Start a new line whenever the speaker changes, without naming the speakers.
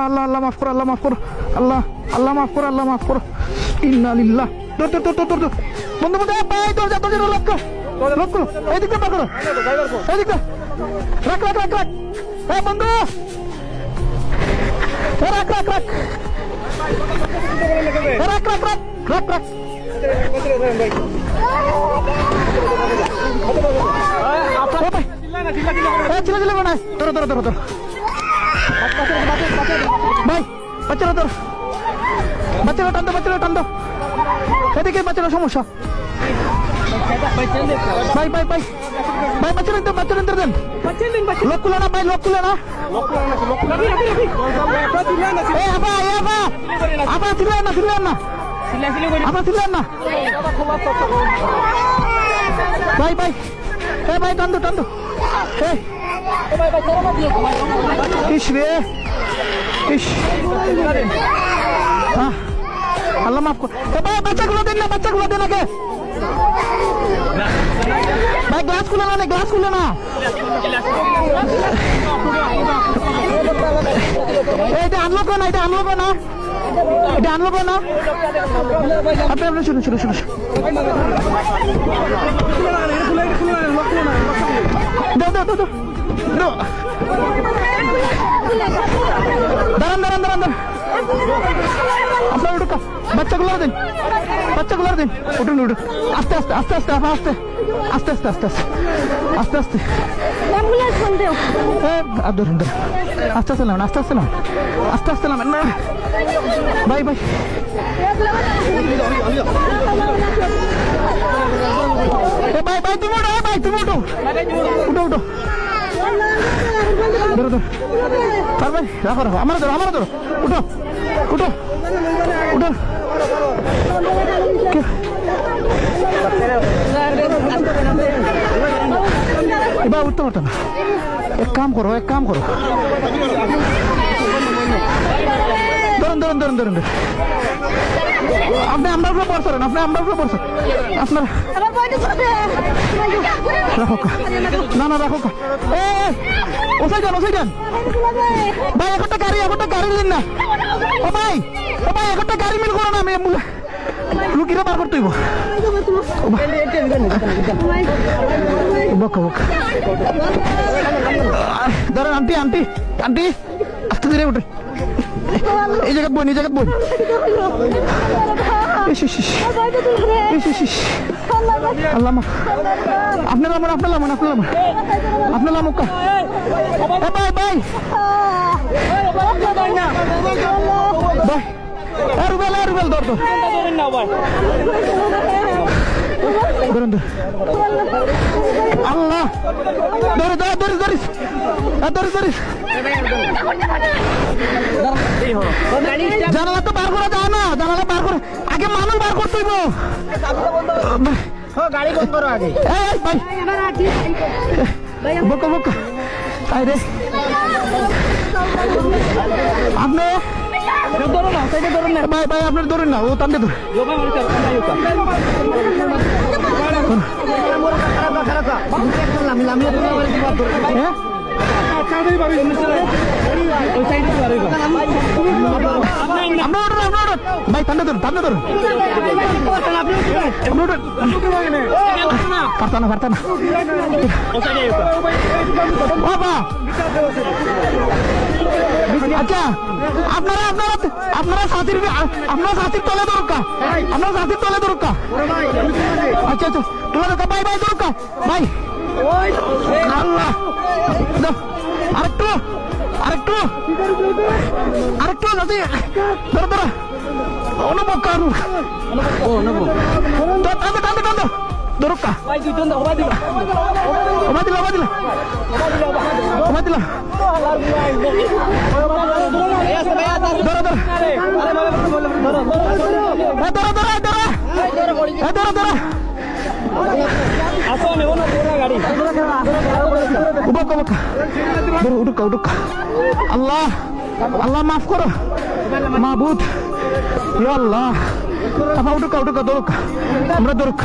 আল্লাহ আল্লাহ মাফ করো, আল্লাহ মাফ করো, আল্লাহ আল্লাহ মাফ করো, আল্লাহ মাফ করো। ইন্না লিল্লাহ। তোর তোর তোর তোর তোর বন্ধু বন্ধু ভাই তোর যা তোর লক্ষ্য লক্ষ্য এইদিকে পা করো, এইদিকে রাখ রাখ রাখ রাখ। এই বন্ধু রাখ রাখ রাখ রাখ রাখ রাখ রাখ রাখ। ছিল ছিল না তোর তোর তোর তোর ভাই বাচ্চারা তোর বাচ্চারা টান দো, বাচ্চারা টান দো, এদিকে বাচ্চারা সমস্যা। ভাই ভাই ভাই ভাই বাচ্চারা তো বাচ্চারা দেন, লোক খুলে না ভাই, লোক খুলে না। আবার ছিলেন না, ছিলেন না, আবার ছিলেন না ভাই ভাই। এ ভাই টান দো, টান দো। ইস রে ইস, আল্লাহ মাফ কর। ভাই বাচ্চাগুলো দেন না, বাচ্চাগুলো দেন আগে ভাই। গ্লাস খুলে না, গ্লাস খুলে না। এটা আনলো না, এটা আনলো না, এটা আনলো না। আপনি আপনি শুনুন শুনুন শুনুন, দাও দাও দাও দাও। দাঁড়ান দাঁড়ান দাঁড়ান দাঁড়ান, আপনার উঠুকা বাচ্চাগুলো দিন, বাচ্চাগুলো দিন। উঠুন উঠুন, আস্তে আস্তে আস্তে আস্তে আস্তে আস্তে আস্তে আস্তে আস্তে আস্তে ধরুন ধরুন, আস্তে আস্তে নামেন, আস্তে আস্তে নামেন, আস্তে আস্তে নামেন না ভাই ভাই। ভাই ভাই তুমি উঠো, ভাই তুমি উঠো, উঠো উঠো, ধরো ধরো, ভাই রাখো রাখো, আমার ধরো, আমার ধরো, উঠো উঠো উঠো। এবার উঠতে পারতো না। এক কাম করো, এক কাম করো, ধরুন ধরুন ধরুন ধরুন। আপনি আমরা উপরে পড়ছেন, আপনি আমরা উপরে পড়ছেন, আপনার রাখো। না না রাখো, ওসাই যান, ওসাই যান ভাই। একটা গাড়ি দিন না। ও ভাই, ও ভাই একটা গাড়ি মিল করো না, আমি লুকিয়ে বার করতে হইব। ধরেন আন্টি, আন্টি আন্টি আস্তে ধীরে উঠে, এই জায়গায় বোন, এই জায়গায় বোন। আল্লাহ আপনার লামন, আপনার লামন, আপনার লামন, আপনার লামুকা। ভাই ভাই ভাই, রুবেল রুবেল ধর ধর ধরুন ধর। আল্লাহ ধরে ধরে ধরে ধরিস, ধরিস ধরিস। জানালা তো বার করা যায় না, জানালা বার করে আগে মানুষ বার করতে হইব। গাড়ি বন্ধ করো আগে। ভাই বোকা বোকা তাই রে। আপনি ভাই ভাই আপনার ধরুন না, ও তামকে ধর। ভাই ঠান্ডা ধরুন, ঠান্ডা ধরুন, পারতা না, পারতা না বাবা। আচ্ছা আপনারা আপনারা আপনারা সাথীর, আপনারা সাথীর তলে দরকার, আপনারা সাথীর তলে দরকার। আচ্ছা আচ্ছা তোলা দরকার ভাই, ভাই দরকার ভাই। আল্লাহ আরেকটু আরেকটু আরেকটু যদি ধরো ধরো, অনুভব করুন টান্দো টান্দো টান্দো দরকার। ওমা দিলা, ওমা দিলা, ওমা দিলা। ধরো ধরো ধরো ধরো ধরো ধরো। আল্লাহ আল্লাহ মাফ করো মাহবুদ, আল্লাহ apa udah kau dorok, আমরা dorok